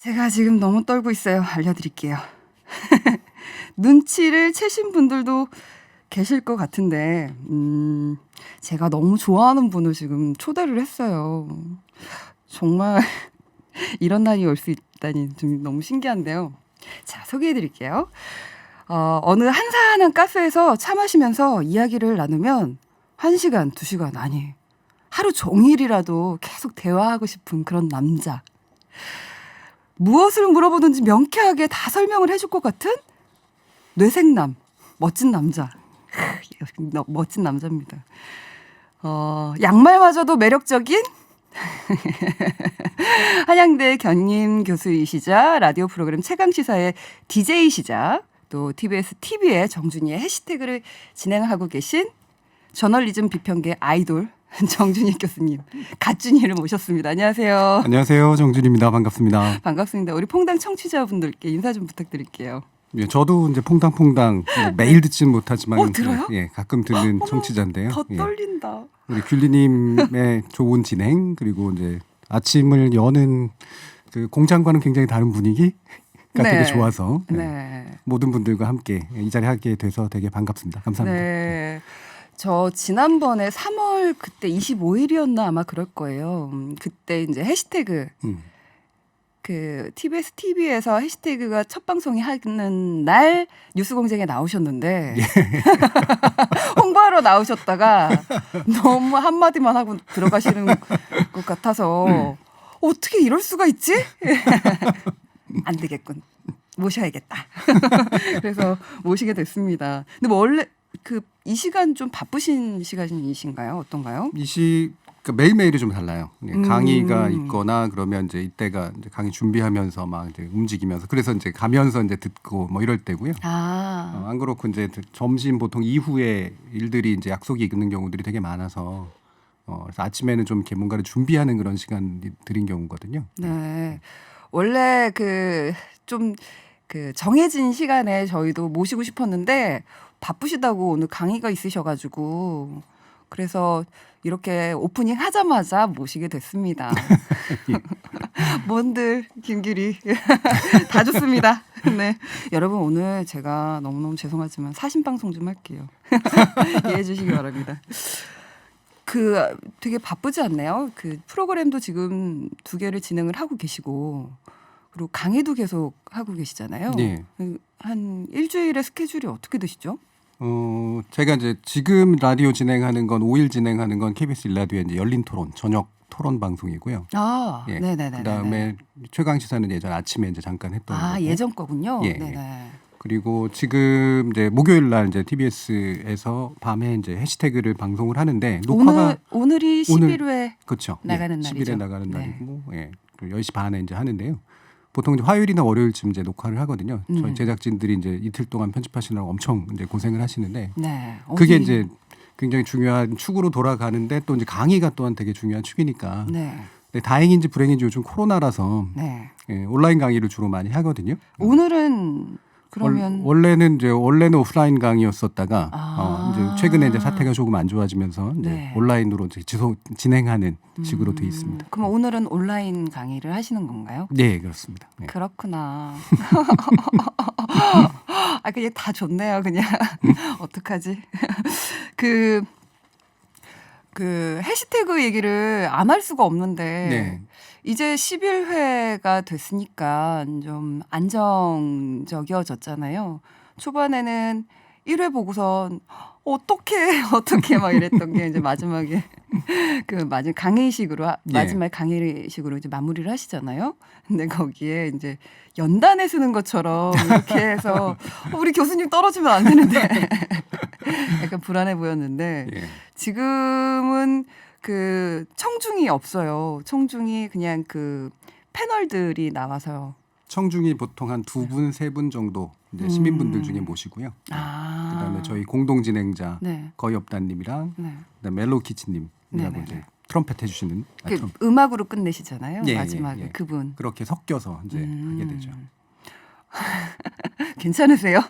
제가 지금 너무 떨고 있어요. 알려드릴게요. 눈치를 채신 분들도 계실 것 같은데 제가 너무 좋아하는 분을 지금 초대를 했어요. 정말 이런 날이 올 수 있다니 좀 너무 신기한데요. 자, 소개해드릴게요. 어느 한산한 카페에서 차 마시면서 이야기를 나누면 1시간, 2시간 아니 하루 종일이라도 계속 대화하고 싶은 그런 남자. 무엇을 물어보든지 명쾌하게 다 설명을 해줄 것 같은 뇌생남, 멋진 남자. 멋진 남자입니다. 양말마저도 매력적인 한양대 견임 교수이시자 라디오 프로그램 최강시사의 DJ이시자 또 TBS TV의 정준이의 해시태그를 진행하고 계신 저널리즘 비평계 아이돌 정준희 교수님, 갓준이를 모셨습니다. 안녕하세요. 안녕하세요. 정준입니다. 반갑습니다. 반갑습니다. 우리 퐁당 청취자분들께 인사 좀 부탁드릴게요. 예, 저도 이제 퐁당퐁당 매일 듣지는 못하지만 들어요? 예, 가끔 듣는 청취자인데요. 더 떨린다. 우리 귤리님의 좋은 진행 그리고 이제 아침을 여는 그 공장과는 굉장히 다른 분위기가 되게 좋아서 모든 분들과 함께 이 자리에 하게 돼서 되게 반갑습니다. 감사합니다. 네. 저 지난번에 3월 그때 25일이었나 아마 그럴 거예요. 그때 이제 해시태그 그 TBS TV에서 해시태그가 첫 방송이 하는 날 뉴스공장에 나오셨는데 홍보하러 나오셨다가 너무 한마디만 하고 들어가시는 것 같아서 어떻게 이럴 수가 있지? 안 되겠군. 모셔야겠다. 그래서 모시게 됐습니다. 근데 뭐 원래 이 시간 좀 바쁘신 시간이신가요? 어떤가요? 그러니까 매일매일이 좀 달라요. 강의가 있거나 그러면 이제 이때가 이제 강의 준비하면서 막 이제 움직이면서 그래서 이제 가면서 이제 듣고 뭐 이럴 때고요. 안 그렇고 이제 점심 보통 이후에 일들이 이제 약속이 있는 경우들이 되게 많아서 그래서 아침에는 좀 이렇게 뭔가를 준비하는 그런 시간들인 경우거든요. 네. 원래 좀 정해진 시간에 저희도 모시고 싶었는데 바쁘시다고 오늘 강의가 있으셔가지고 그래서 이렇게 오프닝 하자마자 모시게 됐습니다. 뭔들 김규리 다 좋습니다. 네, 여러분 오늘 제가 너무너무 죄송하지만 사신 방송 좀 할게요. 이해해 주시기 바랍니다. 되게 바쁘지 않나요? 프로그램도 지금 2개를 진행을 하고 계시고 그리고 강의도 계속 하고 계시잖아요. 네. 한 일주일의 스케줄이 어떻게 되시죠? 제가 이제 지금 라디오 진행하는 건 5일 진행하는 건 KBS 일라디오의 이제 열린 토론 저녁 토론 방송이고요. 예. 네네네. 그다음에 최강 시사는 예전 아침에 이제 잠깐 했던 거고. 예전 거군요. 예. 네네. 그리고 지금 이제 목요일 날 이제 TBS에서 밤에 이제 해시태그를 방송을 하는데 녹화가 오늘이 11회 그렇죠. 나가는 날이죠. 10일에 나가는 날이고 10시 반에 이제 하는데요. 보통 이제 화요일이나 월요일쯤 이제 녹화를 하거든요. 저희 제작진들이 이제 이틀 동안 편집하시느라고 엄청 이제 고생을 하시는데 그게 이제 굉장히 중요한 축으로 돌아가는데 또 이제 강의가 또한 되게 중요한 축이니까. 근데 다행인지 불행인지 요즘 코로나라서 온라인 강의를 주로 많이 하거든요. 오늘은 그러면 원래는 오프라인 강의였었다가 이제 최근에 이제 사태가 조금 안 좋아지면서 이제 온라인으로 이제 진행하는 식으로 돼 있습니다. 그럼 오늘은 온라인 강의를 하시는 건가요? 네, 그렇습니다. 네. 그렇구나. 그냥 다 좋네요. 그냥 어떡하지? 해시태그 얘기를 안 할 수가 없는데 이제 11회가 됐으니까 좀 안정적이어졌잖아요. 초반에는 1회 보고선 어떻게 막 이랬던 게 이제 마지막에 마지막 강의식으로 이제 마무리를 하시잖아요. 근데 거기에 이제 연단에 쓰는 것처럼 이렇게 해서 우리 교수님 떨어지면 안 되는데 약간 불안해 보였는데 지금은 청중이 없어요. 청중이 그냥 패널들이 나와서 청중이 보통 한 2분, 3분 정도 이제 시민분들 중에 모시고요. 그다음에 저희 공동 진행자 거의업단님이랑 그다음에 멜로키치님이라고 이제 트럼펫 해주시는 음악으로 끝내시잖아요. 마지막에 그분 그렇게 섞여서 이제 하게 되죠. 괜찮으세요?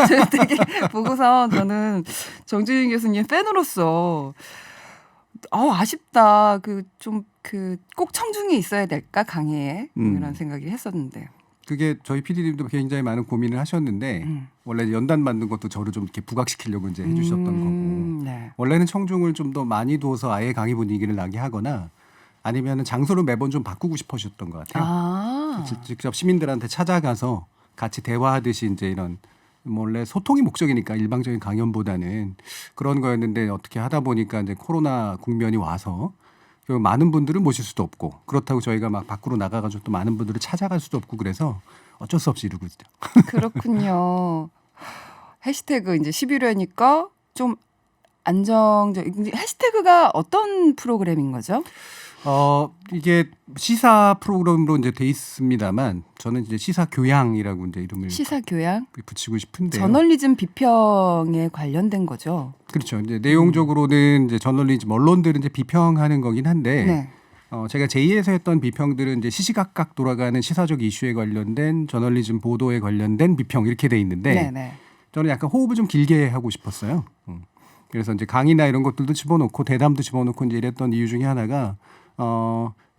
저 되게 보고서 저는 정준희 교수님 팬으로서 아쉽다. 좀 그 꼭 청중이 있어야 될까 강의에 이런 생각이 했었는데. 그게 저희 PD님도 굉장히 많은 고민을 하셨는데 원래 연단 만든 것도 저를 좀 이렇게 부각시키려고 이제 해주셨던 거고 네. 원래는 청중을 좀 더 많이 둬서 아예 강의 분위기를 나게 하거나 아니면은 장소를 매번 좀 바꾸고 싶으셨던 것 같아요. 직접 시민들한테 찾아가서 같이 대화하듯이 이제 이런 원래 소통이 목적이니까 일방적인 강연보다는 그런 거였는데 어떻게 하다 보니까 이제 코로나 국면이 와서 많은 분들을 모실 수도 없고 그렇다고 저희가 막 밖으로 나가가지고 또 많은 분들을 찾아갈 수도 없고 그래서 어쩔 수 없이 이러고 있죠. 그렇군요. 해시태그 이제 11회니까 좀 안정적. 해시태그가 어떤 프로그램인 거죠? 이게 시사 프로그램으로 이제 돼 있습니다만 저는 이제 시사 교양이라고 이제 이름을 시사 교양 붙이고 싶은데요. 저널리즘 비평에 관련된 거죠. 그렇죠. 이제 내용적으로는 이제 저널리즘 언론들은 이제 비평하는 거긴 한데 네. 제가 제2에서 했던 비평들은 이제 시시각각 돌아가는 시사적 이슈에 관련된 저널리즘 보도에 관련된 비평 이렇게 돼 있는데 네네. 저는 약간 호흡을 좀 길게 하고 싶었어요. 그래서 이제 강의나 이런 것들도 집어넣고 대담도 집어넣고 이제 이랬던 이유 중에 하나가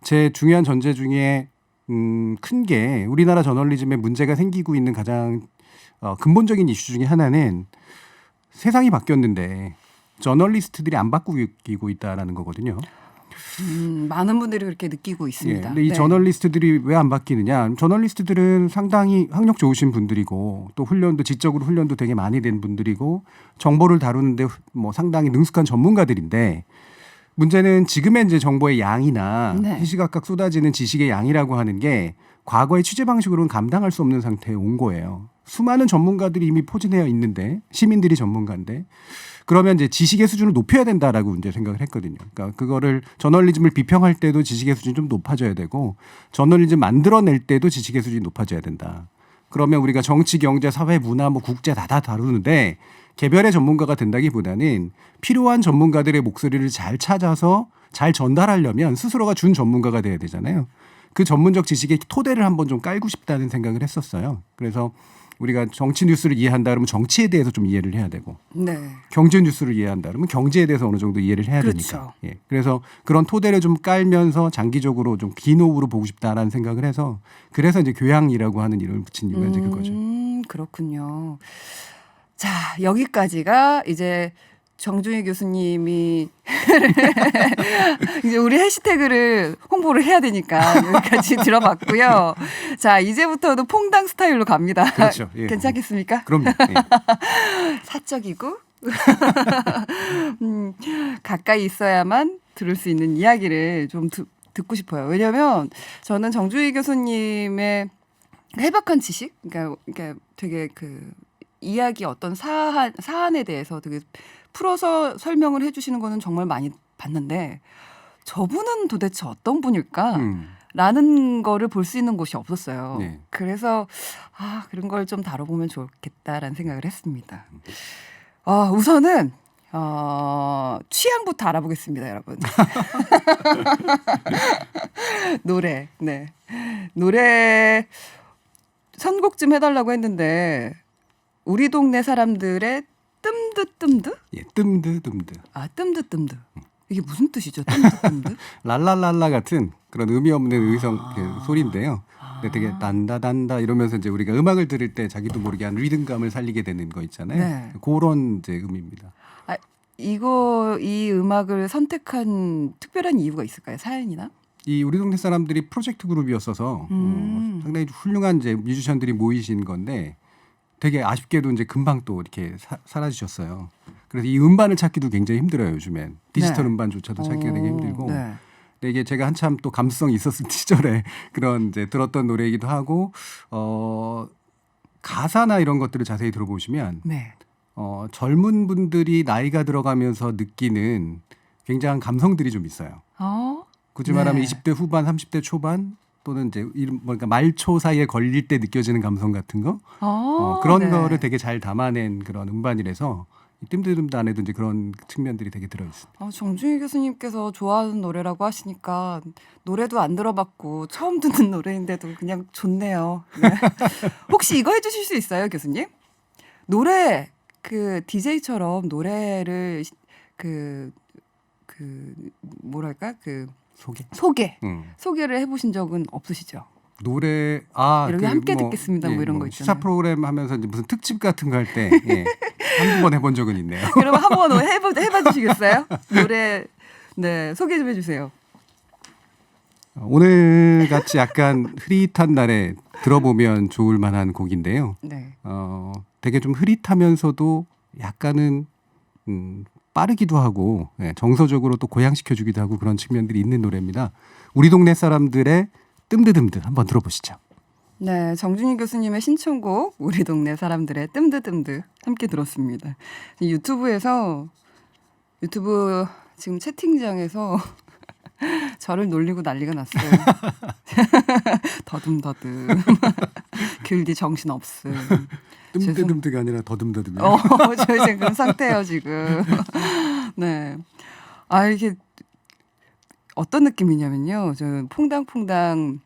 제 중요한 전제 중에 큰 게 우리나라 저널리즘에 문제가 생기고 있는 가장 근본적인 이슈 중에 하나는 세상이 바뀌었는데 저널리스트들이 안 바뀌고 있다라는 거거든요. 많은 분들이 그렇게 느끼고 있습니다. 근데 이 저널리스트들이 왜 안 바뀌느냐? 저널리스트들은 상당히 학력 좋으신 분들이고 또 지적으로 훈련도 되게 많이 된 분들이고 정보를 다루는데 뭐 상당히 능숙한 전문가들인데 문제는 지금의 이제 정보의 양이나 시시각각 쏟아지는 지식의 양이라고 하는 게 과거의 취재 방식으로는 감당할 수 없는 상태에 온 거예요. 수많은 전문가들이 이미 포진되어 있는데 시민들이 전문가인데 그러면 이제 지식의 수준을 높여야 된다라고 이제 생각을 했거든요. 그러니까 그거를 저널리즘을 비평할 때도 지식의 수준이 좀 높아져야 되고 저널리즘 만들어낼 때도 지식의 수준이 높아져야 된다. 그러면 우리가 정치, 경제, 사회, 문화, 뭐 국제 다 다루는데 개별의 전문가가 된다기보다는 필요한 전문가들의 목소리를 잘 찾아서 잘 전달하려면 스스로가 준 전문가가 돼야 되잖아요. 그 전문적 지식의 토대를 한번 좀 깔고 싶다는 생각을 했었어요. 그래서 우리가 정치 뉴스를 이해한다 그러면 정치에 대해서 좀 이해를 해야 되고 경제 뉴스를 이해한다 그러면 경제에 대해서 어느 정도 이해를 해야 되니까. 그래서 그런 토대를 좀 깔면서 장기적으로 좀 긴 호흡으로 보고 싶다라는 생각을 해서 그래서 이제 교양이라고 하는 이름을 붙인 이유가 이제 그거죠. 그렇군요. 자, 여기까지가 이제 정중희 교수님이 이제 우리 해시태그를 홍보를 해야 되니까 여기까지 들어봤고요. 자, 이제부터도 퐁당 스타일로 갑니다. 그렇죠. 괜찮겠습니까? 그럼요. 사적이고 가까이 있어야만 들을 수 있는 이야기를 좀 듣고 싶어요. 왜냐하면 저는 정중희 교수님의 해박한 지식, 그러니까 되게 그 이야기 어떤 사안에 대해서 되게 풀어서 설명을 해주시는 거는 정말 많이 봤는데 저분은 도대체 어떤 분일까? 라는 거를 볼 수 있는 곳이 없었어요. 그래서 그런 걸 좀 다뤄보면 좋겠다라는 생각을 했습니다. 우선은 취향부터 알아보겠습니다, 여러분. 노래 선곡 좀 해달라고 했는데 우리 동네 사람들의 뜸드? 뜸드. 뜸드. 이게 무슨 뜻이죠? 뜸드? 랄랄랄라 같은 그런 의미 없는 의성 소리인데요. 되게 단다 이러면서 이제 우리가 음악을 들을 때 자기도 모르게 한 리듬감을 살리게 되는 거 있잖아요. 그런 이제 의미입니다. 이 음악을 선택한 특별한 이유가 있을까요? 사연이나? 이 우리 동네 사람들이 프로젝트 그룹이었어서 상당히 훌륭한 이제 뮤지션들이 모이신 건데 되게 아쉽게도 이제 금방 또 이렇게 사라지셨어요. 그래서 이 음반을 찾기도 굉장히 힘들어요, 요즘엔. 디지털 음반조차도 찾기가 되게 힘들고. 근데 이게 제가 한참 또 감수성이 있었을 시절에 그런 이제 들었던 노래이기도 하고 가사나 이런 것들을 자세히 들어보시면 젊은 분들이 나이가 들어가면서 느끼는 굉장한 감성들이 좀 있어요. 굳이 말하면 20대 후반, 30대 초반 또는 이제 그러니까 말초 사이에 걸릴 때 느껴지는 감성 같은 거 그런 거를 되게 잘 담아낸 그런 음반이라서 뜸드듬도 안에도 이제 그런 측면들이 되게 들어있습니다. 정중희 교수님께서 좋아하는 노래라고 하시니까 노래도 안 들어봤고 처음 듣는 노래인데도 그냥 좋네요. 혹시 이거 해주실 수 있어요, 교수님? 노래 그 DJ처럼 노래를 뭐랄까 소개를 해보신 적은 없으시죠? 노래 이렇게 함께 듣겠습니다. 뭐 이런 거 있잖아요. 시사 프로그램 하면서 이제 무슨 특집 같은 거 할 때 한두 번 해본 적은 있네요. 그러면 한번 해봐 주시겠어요? 노래 소개 좀 해주세요. 오늘 같이 약간 흐릿한 날에 들어보면 좋을 만한 곡인데요. 네. 되게 좀 흐릿하면서도 약간은 빠르기도 하고 정서적으로 또 고양시켜주기도 하고 그런 측면들이 있는 노래입니다. 우리 동네 사람들의 뜸드듬드 한번 들어보시죠. 네, 정준희 교수님의 신청곡 우리 동네 사람들의 뜸드듬드 함께 들었습니다. 유튜브 지금 채팅장에서 저를 놀리고 난리가 났어요. 더듬더듬 길디 정신 없음. 뜸드듬드가 아니라 더듬더듬이요. 저희 지금 그런 상태예요 지금. 네, 이게 어떤 느낌이냐면요. 저 퐁당퐁당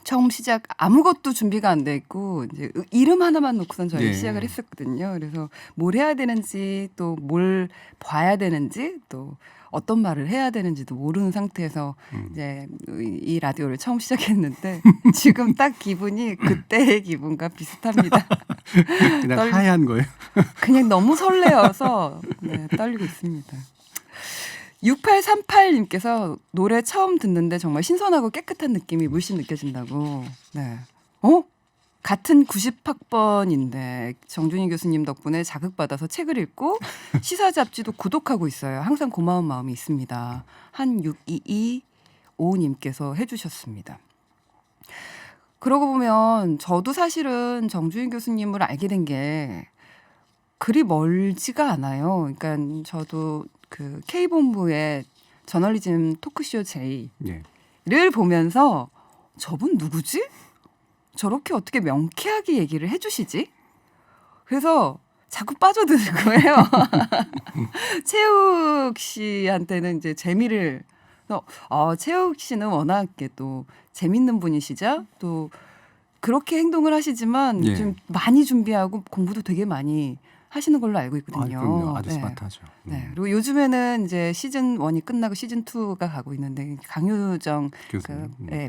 처음 시작 아무것도 준비가 안 돼 있고 이제 이름 하나만 놓고선 저희 시작을 했었거든요. 그래서 뭘 해야 되는지 또 뭘 봐야 되는지 또 어떤 말을 해야 되는지도 모르는 상태에서 이제 이 라디오를 처음 시작했는데 지금 딱 기분이 그때의 기분과 비슷합니다. 그냥 하얀 거예요? 그냥 너무 설레어서 떨리고 있습니다. 6838님께서 노래 처음 듣는데 정말 신선하고 깨끗한 느낌이 물씬 느껴진다고. 네. 같은 90학번인데 정준희 교수님 덕분에 자극받아서 책을 읽고 시사 잡지도 구독하고 있어요. 항상 고마운 마음이 있습니다. 한 6225님께서 해주셨습니다. 그러고 보면 저도 사실은 정준희 교수님을 알게 된 게 그리 멀지가 않아요. 그러니까 저도 그 K본부의 저널리즘 토크쇼 J를 보면서 저분 누구지? 저렇게 어떻게 명쾌하게 얘기를 해주시지? 그래서 자꾸 빠져드는 거예요. 최욱 씨한테는 이제 재미를 최욱 씨는 워낙 또 재밌는 분이시죠. 또 그렇게 행동을 하시지만 좀 많이 준비하고 공부도 되게 많이 하시는 걸로 알고 있거든요. 그럼요. 아주 스마트하죠. 네. 그리고 요즘에는 이제 시즌 1이 끝나고 시즌 2가 가고 있는데 강유정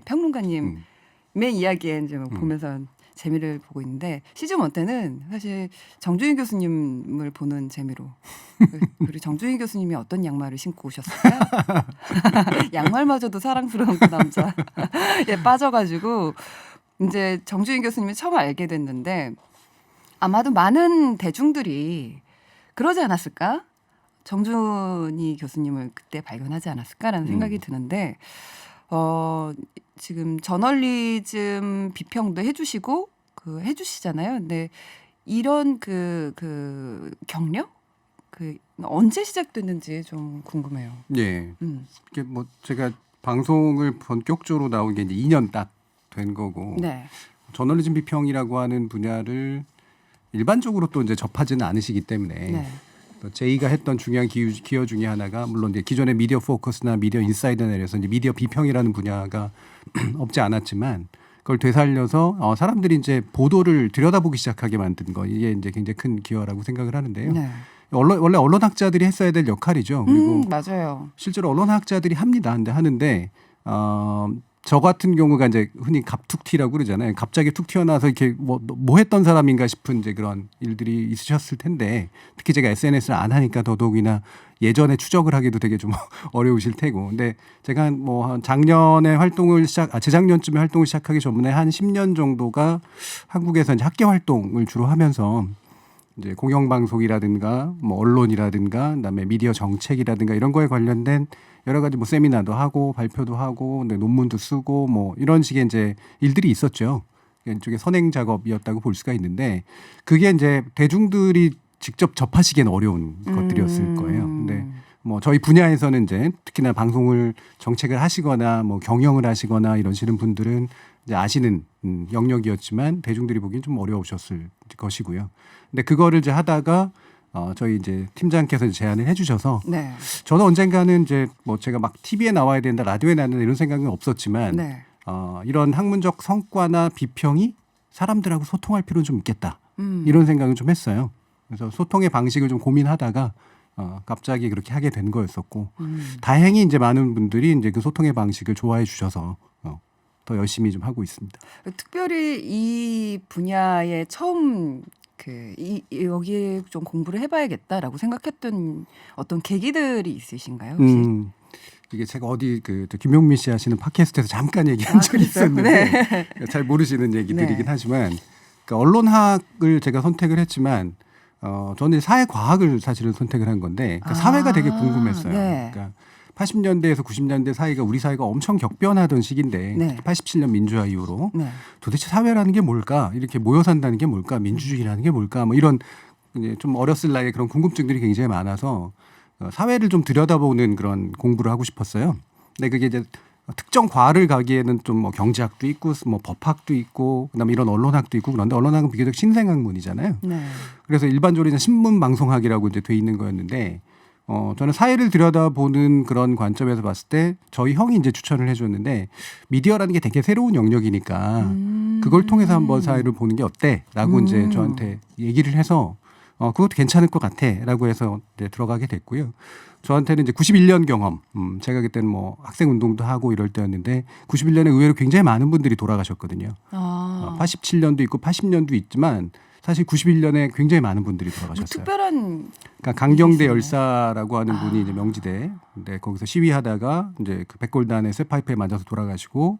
평론가님의 이야기에 이제 보면서 재미를 보고 있는데 시즌 1 때는 사실 정준희 교수님을 보는 재미로 그리고 정준희 교수님이 어떤 양말을 신고 오셨을까요? 양말마저도 사랑스러운 그 남자에 빠져가지고 이제 정준희 교수님을 처음 알게 됐는데 아마도 많은 대중들이 그러지 않았을까? 정준희 교수님을 그때 발견하지 않았을까라는 생각이 드는데 지금 저널리즘 비평도 해주시고 해주시잖아요. 근데 이런 그 경력 언제 시작됐는지 좀 궁금해요. 예. 이게 뭐 제가 방송을 본격적으로 나온 게 이제 2년 딱 된 거고 저널리즘 비평이라고 하는 분야를 일반적으로 또 이제 접하지는 않으시기 때문에 또 제이가 했던 중요한 기여 중에 하나가 물론 이제 기존의 미디어 포커스나 미디어 인사이드 내려서 이제 미디어 비평이라는 분야가 없지 않았지만 그걸 되살려서 사람들이 이제 보도를 들여다보기 시작하게 만든 거 이게 이제 굉장히 큰 기여라고 생각을 하는데요. 원래 언론학자들이 했어야 될 역할이죠. 그리고 맞아요. 실제로 언론학자들이 합니다. 근데 하는데 저 같은 경우가 이제 흔히 갑툭튀라고 그러잖아요. 갑자기 툭 튀어나와서 이렇게 뭐 했던 사람인가 싶은 이제 그런 일들이 있으셨을 텐데 특히 제가 SNS를 안 하니까 더더욱이나 예전에 추적을 하기도 되게 좀 어려우실 테고. 근데 제가 뭐 한 작년에 재작년쯤에 활동을 시작하기 전에 한 10년 정도가 한국에서 이제 학계 활동을 주로 하면서 이제 공영방송이라든가 뭐 언론이라든가 그다음에 미디어 정책이라든가 이런 거에 관련된 여러 가지 뭐 세미나도 하고 발표도 하고 논문도 쓰고 뭐 이런 식의 이제 일들이 있었죠. 이쪽에 선행 작업이었다고 볼 수가 있는데 그게 이제 대중들이 직접 접하시기엔 어려운 것들이었을 거예요. 근데 뭐 저희 분야에서는 이제 특히나 방송을 정책을 하시거나 뭐 경영을 하시거나 이러시는 분들은 이제 아시는 영역이었지만 대중들이 보기엔 좀 어려우셨을 것이고요. 근데 그거를 이제 하다가 저희 이제 팀장께서 제안을 해주셔서 저는 언젠가는 이제 뭐 제가 막 TV에 나와야 된다, 라디오에 나야 된다 이런 생각은 없었지만 이런 학문적 성과나 비평이 사람들하고 소통할 필요는 좀 있겠다 이런 생각을 좀 했어요. 그래서 소통의 방식을 좀 고민하다가 갑자기 그렇게 하게 된 거였었고 다행히 이제 많은 분들이 이제 그 소통의 방식을 좋아해 주셔서 더 열심히 좀 하고 있습니다. 특별히 이 분야에 처음 여기에 좀 공부를 해봐야겠다라고 생각했던 어떤 계기들이 있으신가요? 혹시? 이게 제가 어디 김용민 씨 하시는 팟캐스트에서 잠깐 얘기한 적이 있었는데 네. 잘 모르시는 얘기들이긴 하지만 그러니까 언론학을 제가 선택을 했지만 저는 사회과학을 사실은 선택을 한 건데 그러니까 사회가 되게 궁금했어요. 네. 그러니까 80년대에서 90년대 사이가 우리 사회가 엄청 격변하던 시기인데 87년 민주화 이후로 도대체 사회라는 게 뭘까? 이렇게 모여 산다는 게 뭘까? 민주주의라는 게 뭘까? 뭐 이런 이제 좀 어렸을 나이에 그런 궁금증들이 굉장히 많아서 사회를 좀 들여다보는 그런 공부를 하고 싶었어요. 근데 그게 이제 특정 과를 가기에는 좀 뭐 경제학도 있고 뭐 법학도 있고 그다음에 이런 언론학도 있고 그런데 언론학은 비교적 신생학문이잖아요. 그래서 일반적으로 이제 신문방송학이라고 이제 돼 있는 거였는데 저는 사회를 들여다보는 그런 관점에서 봤을 때 저희 형이 이제 추천을 해줬는데 미디어라는 게 되게 새로운 영역이니까 그걸 통해서 한번 사회를 보는 게 어때?라고 이제 저한테 얘기를 해서 그것도 괜찮을 것 같아라고 해서 이제 들어가게 됐고요. 저한테는 이제 91년 경험, 제가 그때는 뭐 학생 운동도 하고 이럴 때였는데 91년에 의외로 굉장히 많은 분들이 돌아가셨거든요. 87년도 있고 80년도 있지만 사실 91년에 굉장히 많은 분들이 돌아가셨어요. 특별한 그러니까 강경대 열사라고 하는 분이 이제 명지대, 근데 거기서 시위하다가 이제 그 백골단의 쇠파이프에 맞아서 돌아가시고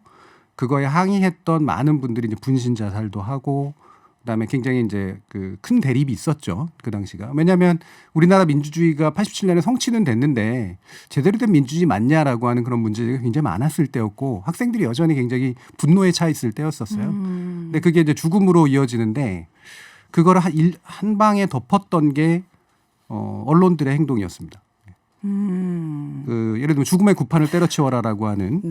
그거에 항의했던 많은 분들이 이제 분신 자살도 하고. 그다음에 굉장히 이제 그 큰 대립이 있었죠. 그 당시가. 왜냐하면 우리나라 민주주의가 87년에 성취는 됐는데 제대로 된 민주주의 맞냐라고 하는 그런 문제가 굉장히 많았을 때였고 학생들이 여전히 굉장히 분노에 차 있을 때였었어요. 근데 그게 이제 죽음으로 이어지는데 그거를 한 방에 덮었던 게 언론들의 행동이었습니다. 예를 들면 죽음의 구판을 때려치워라라고 하는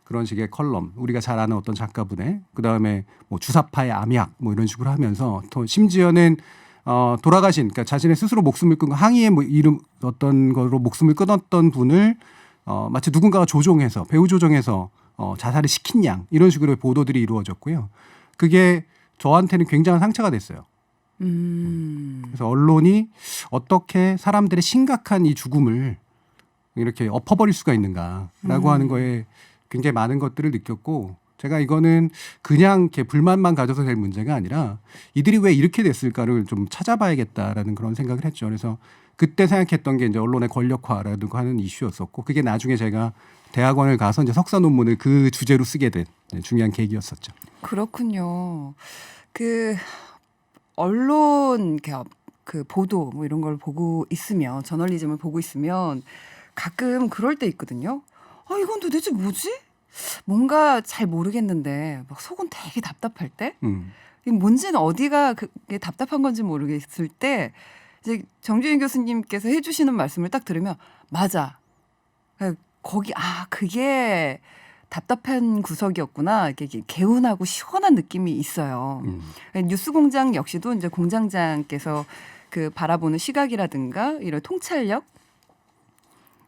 그런 식의 컬럼, 우리가 잘 아는 어떤 작가분의 그다음에 뭐 주사파의 암약 뭐 이런 식으로 하면서 또 심지어는 돌아가신 그러니까 자신의 스스로 목숨을 끊고 항의의 뭐 이름 어떤 거로 목숨을 끊었던 분을 마치 누군가가 조종해서 배후 조종해서 자살을 시킨 양 이런 식으로 보도들이 이루어졌고요. 그게 저한테는 굉장한 상처가 됐어요. 그래서 언론이 어떻게 사람들의 심각한 이 죽음을 이렇게 엎어버릴 수가 있는가라고 하는 거에 굉장히 많은 것들을 느꼈고 제가 이거는 그냥 이렇게 불만만 가져서 될 문제가 아니라 이들이 왜 이렇게 됐을까를 좀 찾아봐야겠다라는 그런 생각을 했죠. 그래서 그때 생각했던 게 이제 언론의 권력화라고 하는 이슈였었고 그게 나중에 제가 대학원을 가서 이제 석사 논문을 그 주제로 쓰게 된 중요한 계기였었죠. 그렇군요. 언론 그 보도 뭐 이런 걸 보고 있으면 저널리즘을 보고 있으면 가끔 그럴 때 있거든요. 이건 도대체 뭐지? 뭔가 잘 모르겠는데 막 속은 되게 답답할 때 뭔지는 어디가 그게 답답한 건지 모르겠을 때 이제 정주행 교수님께서 해주시는 말씀을 딱 들으면 맞아. 거기 그게 답답한 구석이었구나. 이렇게 개운하고 시원한 느낌이 있어요. 뉴스공장 역시도 이제 공장장께서 그 바라보는 시각이라든가 이런 통찰력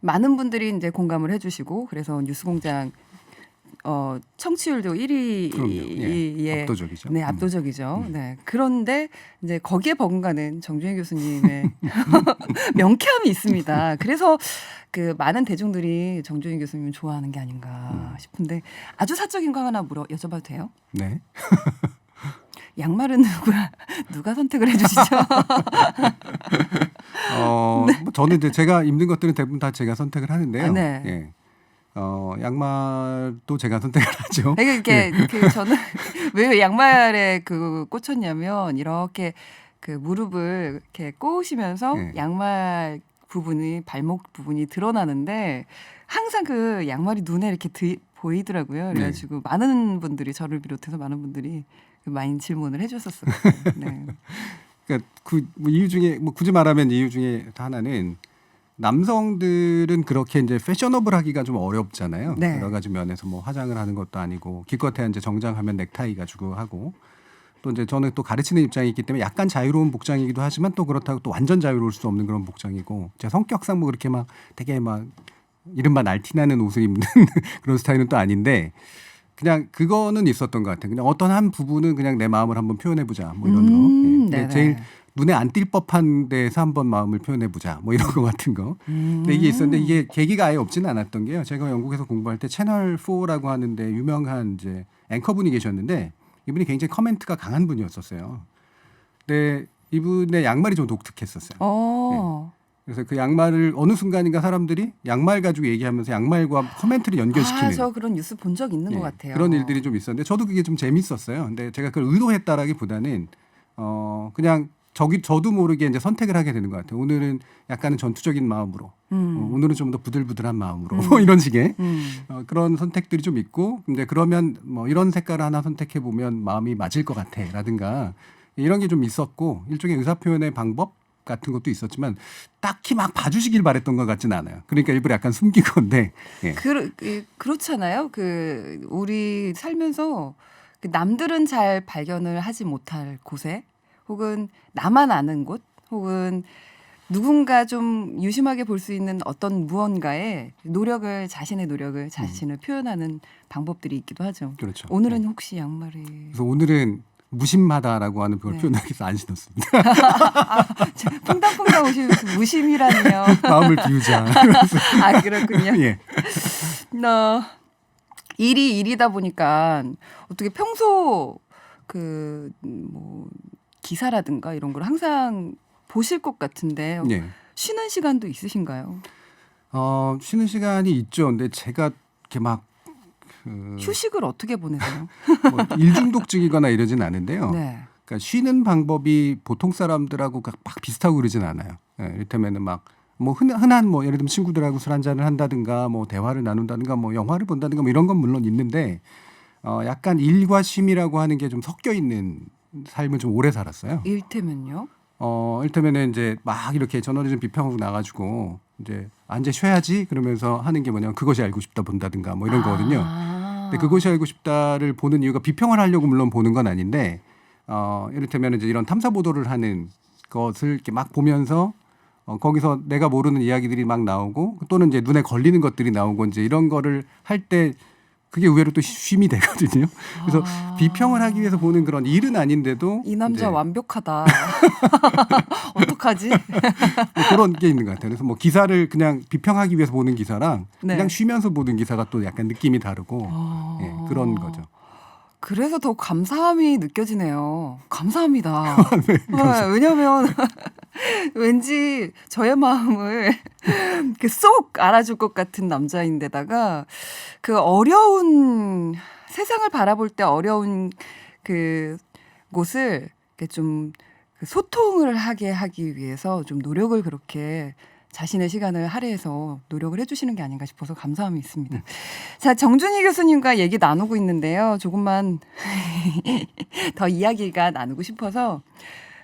많은 분들이 이제 공감을 해주시고 그래서 뉴스공장 청취율도 1위에 압도적이죠. 네, 압도적이죠. 네. 그런데 이제 거기에 버금가는 정주행 교수님의 명쾌함이 있습니다. 그래서 그 많은 대중들이 정주행 교수님을 좋아하는 게 아닌가 싶은데 아주 사적인 거 하나 여쭤봐도 돼요? 네. 양말은 누가 선택을 해주시죠? 뭐 저는 이제 제가 입는 것들은 대부분 다 제가 선택을 하는데요. 네. 예. 양말도 제가 선택을 하죠. 이렇게 저는 왜 양말에 꽂혔냐면 이렇게 그 무릎을 이렇게 꼬으시면서 양말 부분이 발목 부분이 드러나는데 항상 그 양말이 눈에 이렇게 보이더라고요. 그래가지고 많은 분들이 저를 비롯해서 많은 분들이 많이 질문을 해줬었어요. 네. 그러니까 뭐 이유 중에 뭐 굳이 말하면 이유 중에 하나는 남성들은 그렇게 이제 패셔너블하기가 좀 어렵잖아요. 여러 가지 면에서 뭐 화장을 하는 것도 아니고 기껏해야 이제 정장하면 넥타이 가지고 하고 또 이제 저는 또 가르치는 입장이 있기 때문에 약간 자유로운 복장이기도 하지만 또 그렇다고 또 완전 자유로울 수 없는 그런 복장이고 제 성격상 뭐 그렇게 막 되게 막 이른바 날티나는 옷을 입는 그런 스타일은 또 아닌데 그냥 그거는 있었던 것 같아요. 그냥 어떤 한 부분은 그냥 내 마음을 한번 표현해보자 뭐 이런 거. 제일 눈에 안 띌 법한 데에서 한번 마음을 표현해 보자. 뭐 이런 거 같은 거. 근데 이게 있었는데 이게 계기가 아예 없지는 않았던 게요. 제가 영국에서 공부할 때 채널 4라고 하는데 유명한 이제 앵커분이 계셨는데 이분이 굉장히 커멘트가 강한 분이었었어요. 근데 이분의 양말이 좀 독특했었어요. 네. 그래서 그 양말을 어느 순간인가 사람들이 양말 가지고 얘기하면서 양말과 커멘트를 연결시키는. 저 그런 뉴스 본 적 있는 것 같아요. 그런 일들이 좀 있었는데 저도 그게 좀 재밌었어요. 근데 제가 그걸 의도했다라기보다는 그냥 저도 모르게 이제 선택을 하게 되는 것 같아요. 오늘은 약간은 전투적인 마음으로, 오늘은 좀 더 부들부들한 마음으로 뭐 이런 식의 그런 선택들이 좀 있고, 근데 그러면 뭐 이런 색깔을 하나 선택해 보면 마음이 맞을 것 같아라든가 이런 게 좀 있었고 일종의 의사 표현의 방법 같은 것도 있었지만 딱히 막 봐주시길 바랬던 것 같지는 않아요. 그러니까 일부러 약간 숨긴 건데. 예. 그렇잖아요. 우리 살면서 남들은 잘 발견을 하지 못할 곳에 혹은 나만 아는 곳 혹은 누군가 좀 유심하게 볼 수 있는 어떤 무언가에 자신의 노력을 자신을 표현하는 방법들이 있기도 하죠. 그렇죠. 오늘은 혹시 양말이 그래서 오늘은 무심하다라고 하는 그걸 표현하기 위해서 안 신었습니다. 퐁당퐁당 무심이라니요. 마음을 비우자. 그렇군요. 예. 일이 일이다 보니까 어떻게 평소 뭐 기사라든가 이런 걸 항상 보실 것 같은데 예. 쉬는 시간도 있으신가요? 쉬는 시간이 있죠. 근데 제가 이렇게 막 휴식을 어떻게 보내세요? 뭐 일중독증이거나 이러진 않은데요. 네. 그러니까 쉬는 방법이 보통 사람들하고 막 비슷하고 그러진 않아요. 예, 이를테면은 막 뭐 흔한 뭐 예를 들면 친구들하고 술 한잔을 한다든가 뭐 대화를 나눈다든가 뭐 영화를 본다든가 뭐 이런 건 물론 있는데 약간 일과 쉼이라고 하는 게 좀 섞여 있는 삶을 좀 오래 살았어요. 일테면요? 이를테면은 이제 막 이렇게 저널리즘 비평하고 나가지고 이제 이제 쉬어야지 그러면서 하는 게 뭐냐면 그것이 알고 싶다 본다든가 뭐 이런 거거든요. 근데 그것이 알고 싶다를 보는 이유가 비평을 하려고 물론 보는 건 아닌데 이를테면 이제 이런 탐사 보도를 하는 것을 이렇게 막 보면서 거기서 내가 모르는 이야기들이 막 나오고 또는 이제 눈에 걸리는 것들이 나오고 이제 이런 거를 할 때 그게 의외로 또 쉼이 되거든요. 그래서 비평을 하기 위해서 보는 그런 일은 아닌데도 이 남자 완벽하다. 어떡하지? 뭐 그런 게 있는 것 같아요. 그래서 뭐 기사를 그냥 비평하기 위해서 보는 기사랑 네. 그냥 쉬면서 보는 기사가 또 약간 느낌이 다르고 그런 거죠. 그래서 더 감사함이 느껴지네요. 감사합니다. 네, 감사합니다. 왜냐하면 왠지 저의 마음을 쏙 알아줄 것 같은 남자인데다가 세상을 바라볼 때 어려운 곳을 좀 소통을 하기 위해서 좀 노력을 그렇게 자신의 시간을 할애해서 노력을 해주시는 게 아닌가 싶어서 감사함이 있습니다. 자, 정준희 교수님과 얘기 나누고 있는데요. 조금만 더 이야기가 나누고 싶어서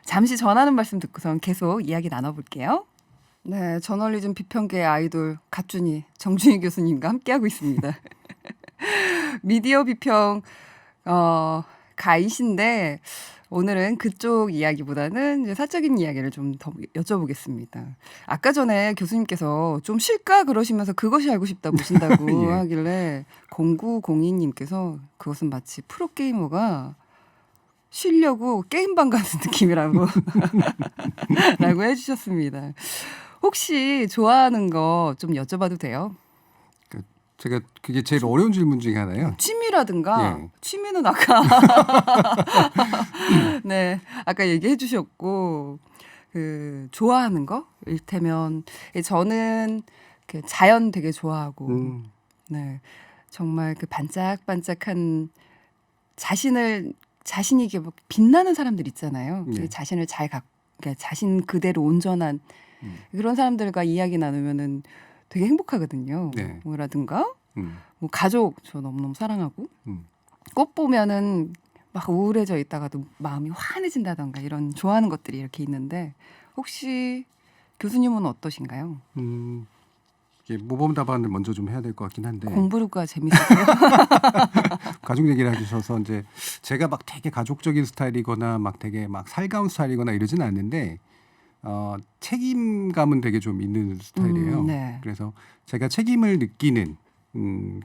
잠시 전하는 말씀 듣고선 계속 이야기 나눠볼게요. 네, 저널리즘 비평계의 아이돌 갓준희 정준희 교수님과 함께하고 있습니다. 미디어 비평 가이신데 오늘은 그쪽 이야기보다는 이제 사적인 이야기를 좀 더 여쭤보겠습니다. 아까 전에 교수님께서 좀 쉴까 그러시면서 그것이 알고 싶다 보신다고 예. 하길래 0902님께서 그것은 마치 프로게이머가 쉬려고 게임방 가는 느낌이라고 라고 해주셨습니다. 혹시 좋아하는 거 좀 여쭤봐도 돼요? 제가 그게 제일 어려운 질문 중에 하나예요. 취미라든가 예. 취미는 아까 네 아까 얘기해 주셨고 좋아하는 거 일테면 저는 자연 되게 좋아하고 네 정말 반짝반짝한 자신이 이게 빛나는 사람들 있잖아요. 네. 자신을 자신 그대로 온전한 그런 사람들과 이야기 나누면은 되게 행복하거든요. 네. 뭐라든가 뭐 가족 저 너무너무 사랑하고 꽃 보면은 막 우울해져 있다가도 마음이 환해진다던가 이런 좋아하는 것들이 이렇게 있는데 혹시 교수님은 어떠신가요? 이게 모범답안을 먼저 좀 해야 될 것 같긴 한데 공부가 재밌으세요? 가족 얘기를 해주셔서 이제 제가 막 되게 가족적인 스타일이거나 막 되게 막 살가운 스타일이거나 이러지는 않는데 책임감은 되게 좀 있는 스타일이에요. 네. 그래서 제가 책임을 느끼는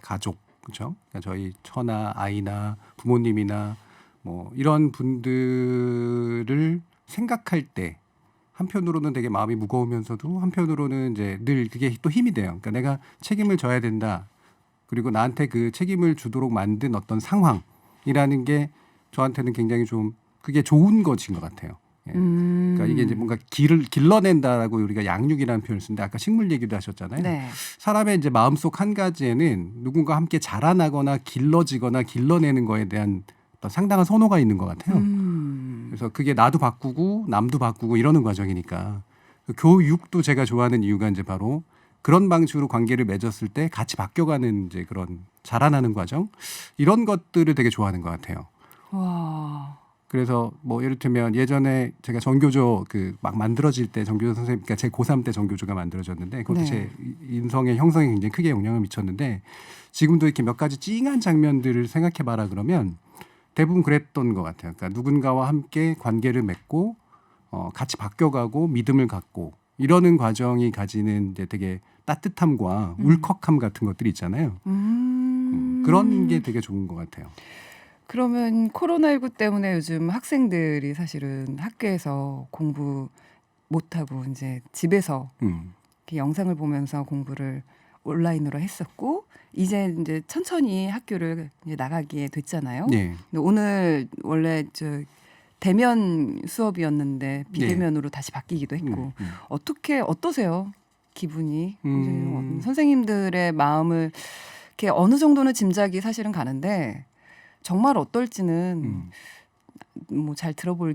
가족, 그렇죠? 그러니까 저희 처나 아이나 부모님이나 뭐 이런 분들을 생각할 때 한편으로는 되게 마음이 무거우면서도 한편으로는 이제 늘 그게 또 힘이 돼요. 그러니까 내가 책임을 져야 된다. 그리고 나한테 그 책임을 주도록 만든 어떤 상황이라는 게 저한테는 굉장히 좀 그게 좋은 것인 것 같아요. 예. 그러니까 이게 이제 뭔가 길러낸다라고 우리가 양육이라는 표현을 쓰는데 아까 식물 얘기도 하셨잖아요. 네. 사람의 이제 마음속 한 가지에는 누군가 함께 자라나거나 길러지거나 길러내는 거에 대한 어떤 상당한 선호가 있는 것 같아요. 그래서 그게 나도 바꾸고 남도 바꾸고 이러는 과정이니까 교육도 제가 좋아하는 이유가 이제 바로 그런 방식으로 관계를 맺었을 때 같이 바뀌어가는 이제 그런 자라나는 과정 이런 것들을 되게 좋아하는 것 같아요. 와. 그래서 뭐 예를 들면 예전에 제가 정교조 그 막 만들어질 때 정교조 선생님, 그러니까 제 고3 때 정교조가 만들어졌는데 그것도 네. 제 인성의 형성에 굉장히 크게 영향을 미쳤는데 지금도 이렇게 몇 가지 찡한 장면들을 생각해봐라 그러면 대부분 그랬던 것 같아요. 그러니까 누군가와 함께 관계를 맺고 같이 바뀌어가고 믿음을 갖고 이러는 과정이 가지는 이제 되게 따뜻함과 울컥함 같은 것들이 있잖아요. 그런 게 되게 좋은 것 같아요. 그러면 코로나19 때문에 요즘 학생들이 사실은 학교에서 공부 못하고 이제 집에서 이렇게 영상을 보면서 공부를 온라인으로 했었고 이제 천천히 학교를 이제 나가게 됐잖아요. 네. 근데 오늘 원래 대면 수업이었는데 비대면으로 다시 바뀌기도 했고 어떠세요? 기분이 이제 선생님들의 마음을 이렇게 어느 정도는 짐작이 사실은 가는데 정말 어떨지는 뭐 잘 들어볼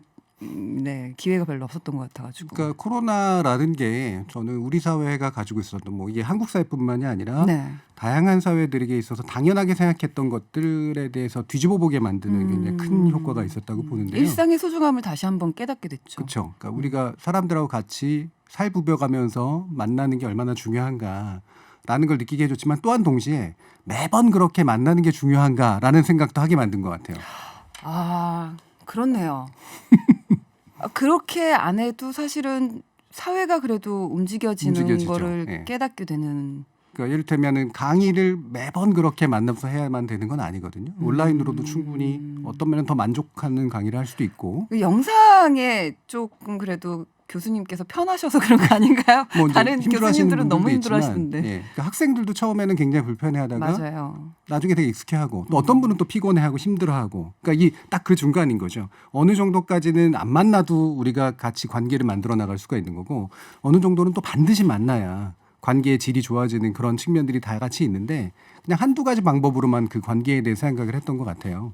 기회가 별로 없었던 것 같아가지고. 그러니까 코로나라는 게 저는 우리 사회가 가지고 있었던 뭐 이게 한국 사회뿐만이 아니라 네. 다양한 사회들에게 있어서 당연하게 생각했던 것들에 대해서 뒤집어 보게 만드는 굉장히 큰 효과가 있었다고 보는데요. 일상의 소중함을 다시 한번 깨닫게 됐죠. 그렇죠. 그러니까 우리가 사람들하고 같이 살부벼가면서 만나는 게 얼마나 중요한가라는 걸 느끼게 해줬지만 또한 동시에 매번 그렇게 만나는 게 중요한가라는 생각도 하게 만든 것 같아요. 아, 그렇네요. 그렇게 안 해도 사실은 사회가 그래도 움직여지는 거를 예. 깨닫게 되는. 그러니까 예를 들면은 강의를 매번 그렇게 만나면서 해야만 되는 건 아니거든요. 온라인으로도 충분히 어떤 면은 더 만족하는 강의를 할 수도 있고. 영상에 조금 그래도 교수님께서 편하셔서 그런 거 아닌가요? 뭐 이제 다른 교수님들은 너무 있지만, 힘들어하시는데. 예. 그러니까 학생들도 처음에는 굉장히 불편해하다가 맞아요. 나중에 되게 익숙해하고 또 어떤 분은 또 피곤해하고 힘들어하고. 그러니까 이 딱 그 중간인 거죠. 어느 정도까지는 안 만나도 우리가 같이 관계를 만들어 나갈 수가 있는 거고 어느 정도는 또 반드시 만나야 관계의 질이 좋아지는 그런 측면들이 다 같이 있는데 그냥 한두 가지 방법으로만 그 관계에 대해 생각을 했던 것 같아요.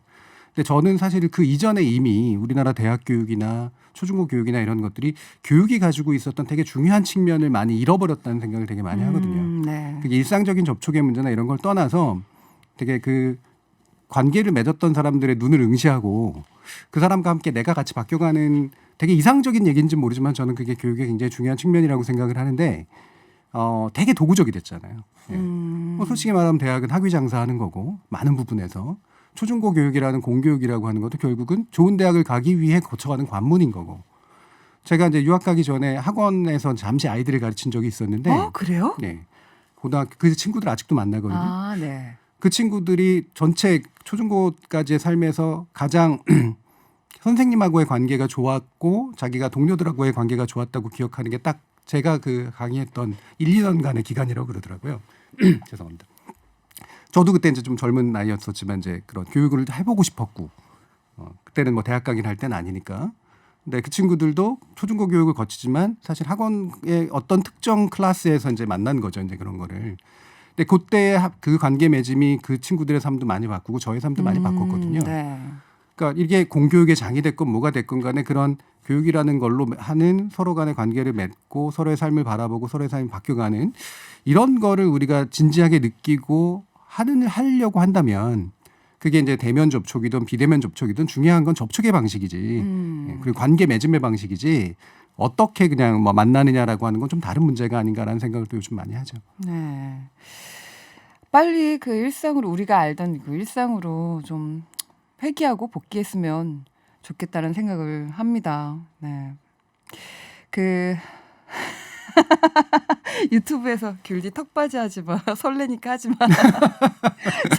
근데 저는 사실 그 이전에 이미 우리나라 대학 교육이나 초중고 교육이나 이런 것들이 교육이 가지고 있었던 되게 중요한 측면을 많이 잃어버렸다는 생각을 되게 많이 하거든요. 네. 그게 일상적인 접촉의 문제나 이런 걸 떠나서 되게 그 관계를 맺었던 사람들의 눈을 응시하고 그 사람과 함께 내가 같이 바뀌어가는 되게 이상적인 얘기인지 모르지만 저는 그게 교육의 굉장히 중요한 측면이라고 생각을 하는데 되게 도구적이 됐잖아요. 예. 뭐 솔직히 말하면 대학은 학위 장사하는 거고 많은 부분에서 초중고 교육이라는 공교육이라고 하는 것도 결국은 좋은 대학을 가기 위해 거쳐가는 관문인 거고. 제가 이제 유학 가기 전에 학원에서 잠시 아이들을 가르친 적이 있었는데. 그래요? 네. 고등학교 그 친구들 아직도 만나거든요. 아, 네. 그 친구들이 전체 초중고까지의 삶에서 가장 선생님하고의 관계가 좋았고 자기가 동료들하고의 관계가 좋았다고 기억하는 게 딱 제가 그 강의했던 1, 2년간의 기간이라고 그러더라고요. 죄송합니다. 저도 그때 이제 좀 젊은 나이였었지만 이제 그런 교육을 해보고 싶었고 그때는 뭐 대학 강의를 할 때는 아니니까. 근데 그 친구들도 초중고 교육을 거치지만 사실 학원의 어떤 특정 클래스에서 이제 만난 거죠. 이제 그런 거를. 근데 그때 그 관계 맺음이 그 친구들의 삶도 많이 바꾸고 저의 삶도 많이 바꿨거든요. 네. 그러니까 이게 공교육의 장이 됐건 뭐가 됐건 간에 그런 교육이라는 걸로 하는 서로 간의 관계를 맺고 서로의 삶을 바라보고 서로의 삶이 바뀌어가는 이런 거를 우리가 진지하게 느끼고 하려고 한다면 그게 이제 대면 접촉이든 비대면 접촉이든 중요한 건 접촉의 방식이지. 그리고 관계 맺음의 방식이지. 어떻게 그냥 뭐 만나느냐라고 하는 건 좀 다른 문제가 아닌가라는 생각을 또 요즘 많이 하죠. 네. 빨리 그 일상으로 우리가 알던 그 일상으로 좀 회귀하고 복귀했으면 좋겠다는 생각을 합니다. 네. 그 유튜브에서 귤디 턱받이 하지 마. 설레니까 하지 마.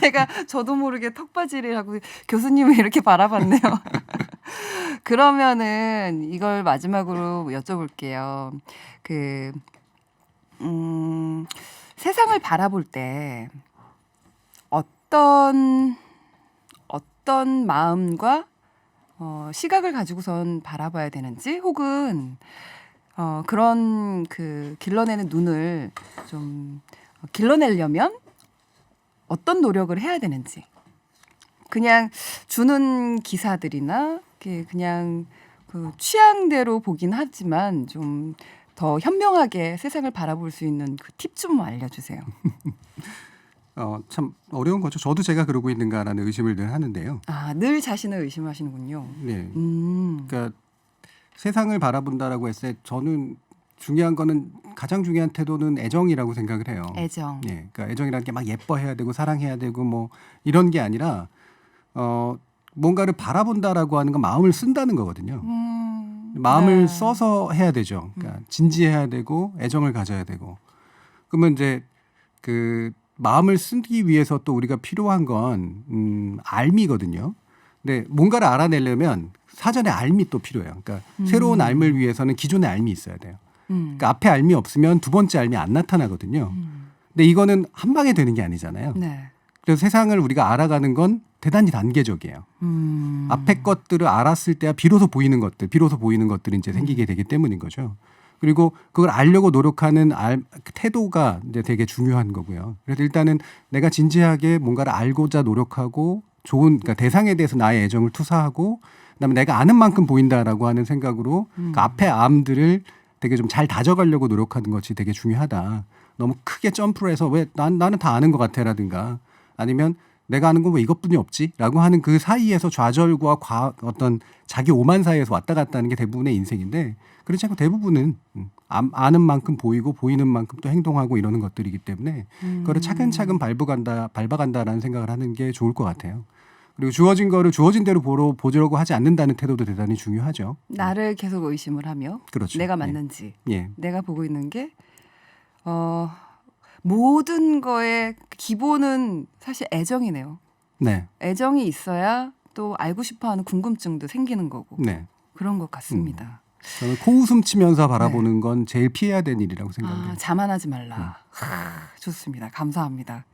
제가 저도 모르게 턱받이를 하고 교수님을 이렇게 바라봤네요. 그러면은 이걸 마지막으로 여쭤볼게요. 그 세상을 바라볼 때 어떤 마음과 시각을 가지고선 바라봐야 되는지, 혹은 그런 그 길러내는 눈을 좀 길러내려면 어떤 노력을 해야 되는지. 그냥 주는 기사들이나 그냥 그 취향대로 보긴 하지만 좀 더 현명하게 세상을 바라볼 수 있는 그 팁 좀 알려주세요. 참 어려운 거죠. 저도 제가 그러고 있는가라는 의심을 늘 하는데요. 늘 자신을 의심하시는군요. 네. 그러니까 세상을 바라본다라고 했을 때 저는 중요한 거는, 가장 중요한 태도는 애정이라고 생각을 해요. 애정. 네. 그러니까 애정이라는 게 막 예뻐해야 되고 사랑해야 되고 뭐 이런 게 아니라 뭔가를 바라본다라고 하는 건 마음을 쓴다는 거거든요. 마음을 써서 해야 되죠. 그러니까 진지해야 되고 애정을 가져야 되고. 그러면 이제 그 마음을 쓰기 위해서 또 우리가 필요한 건 알미거든요. 근데 뭔가를 알아내려면 사전에 알미 또 필요해요. 그러니까 새로운 알미를 위해서는 기존의 알미 있어야 돼요. 그러니까 앞에 알미 없으면 두 번째 알미 안 나타나거든요. 근데 이거는 한 방에 되는 게 아니잖아요. 네. 그래서 세상을 우리가 알아가는 건 대단히 단계적이에요. 앞에 것들을 알았을 때야 비로소 보이는 것들이 이제 생기게 되기 때문인 거죠. 그리고 그걸 알려고 노력하는 태도가 이제 되게 중요한 거고요. 그래서 일단은 내가 진지하게 뭔가를 알고자 노력하고 그러니까 대상에 대해서 나의 애정을 투사하고, 그다음에 내가 아는 만큼 보인다라고 하는 생각으로 그 앞에 암들을 되게 좀 잘 다져가려고 노력하는 것이 되게 중요하다. 너무 크게 점프를 해서 왜 나는 다 아는 것 같아라든가, 아니면 내가 아는 건 왜 이것뿐이 없지라고 하는 그 사이에서 좌절과 어떤 자기 오만 사이에서 왔다 갔다 하는 게 대부분의 인생인데, 그렇지 않고 대부분은 아는 만큼 보이고 보이는 만큼 또 행동하고 이러는 것들이기 때문에 그거를 차근차근 밟아간다라는 생각을 하는 게 좋을 것 같아요. 그리고 주어진 거를 주어진 대로 보려고 하지 않는다는 태도도 대단히 중요하죠. 나를 계속 의심을 하며, 그렇죠. 내가 맞는지, 예. 내가 보고 있는 게 모든 거의 기본은 사실 애정이네요. 네. 애정이 있어야 또 알고 싶어하는 궁금증도 생기는 거고. 네. 그런 것 같습니다. 저는 코웃음 치면서 바라보는 건 제일 피해야 되는 일이라고 생각해요. 자만하지 말라. 좋습니다. 감사합니다.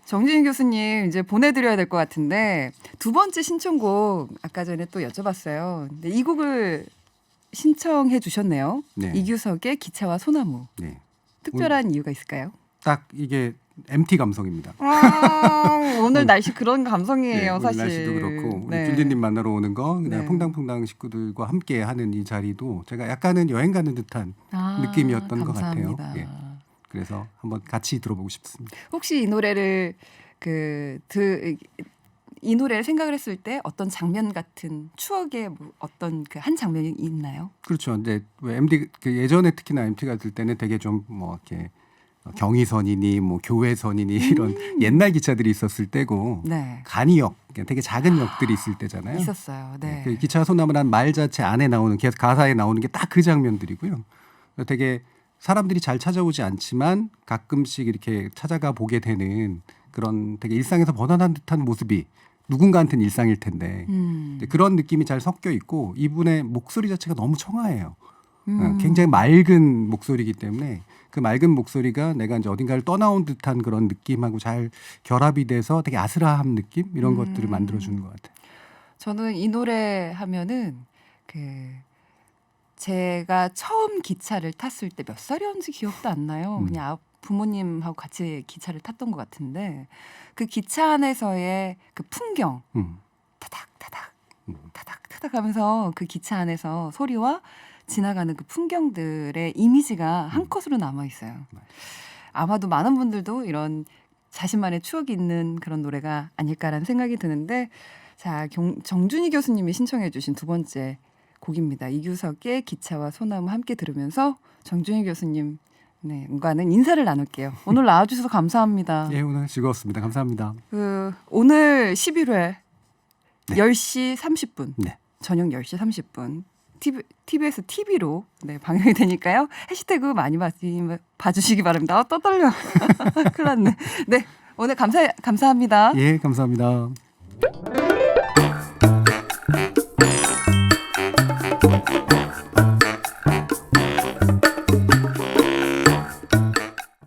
정진희 교수님 이제 보내드려야 될 것 같은데, 두 번째 신청곡 아까 전에 또 여쭤봤어요. 근데 이 곡을 신청해 주셨네요. 네. 이규석의 기차와 소나무. 네. 특별한 이유가 있을까요? 딱 이게 MT 감성입니다. 오늘 날씨 그런 감성이에요. 네, 사실. 오늘 날씨도 그렇고 네. 우리 필리님 만나러 오는 거, 그다음에 네. 퐁당퐁당 식구들과 함께 하는 이 자리도 제가 약간은 여행 가는 듯한 느낌이었던 감사합니다. 것 같아요. 예. 그래서 한번 같이 들어보고 싶습니다. 혹시 이 노래를 이 노래를 생각을 했을 때 어떤 장면 같은 추억의 어떤 그 한 장면이 있나요? 그렇죠. 근데 왜 MD 예전에 특히나 MT 갔을 때는 되게 좀 뭐 이렇게 경의선이니 뭐 교회선이니 이런 옛날 기차들이 있었을 때고, 네. 간이역, 되게 작은 역들이 있을 때잖아요. 있었어요. 네. 그 기차 소나무란 말 자체 안에 나오는, 가사에 나오는 게 딱 그 장면들이고요. 되게 사람들이 잘 찾아오지 않지만 가끔씩 이렇게 찾아가 보게 되는 그런 되게 일상에서 벗어난 듯한 모습이 누군가한테는 일상일 텐데 그런 느낌이 잘 섞여 있고, 이분의 목소리 자체가 너무 청아해요. 굉장히 맑은 목소리이기 때문에 그 맑은 목소리가 내가 이제 어딘가를 떠나온 듯한 그런 느낌하고 잘 결합이 돼서 되게 아스라함 느낌, 이런 것들을 만들어주는 것 같아요. 저는 이 노래 하면은 제가 처음 기차를 탔을 때 몇 살이었는지 기억도 안 나요. 그냥 부모님하고 같이 기차를 탔던 것 같은데, 그 기차 안에서의 그 풍경, 타닥타닥 타닥타닥 하면서 그 기차 안에서 소리와 지나가는 그 풍경들의 이미지가 한 컷으로 남아 있어요. 아마도 많은 분들도 이런 자신만의 추억이 있는 그런 노래가 아닐까라는 생각이 드는데, 자, 정준희 교수님이 신청해 주신 두 번째 곡입니다. 이규석의 기차와 소나무 함께 들으면서 정준희 교수님 과는 인사를 나눌게요. 오늘 나와주셔서 감사합니다. 예, 오늘 즐거웠습니다. 감사합니다. 오늘 11회 네. 10시 30분, 네. 저녁 10시 30분 TBS TV로 방영이 되니까요. 해시태그 많이 봐주시기 바랍니다. 또 떨려. 큰일 났네. 네, 오늘 감사합니다. 예, 감사합니다.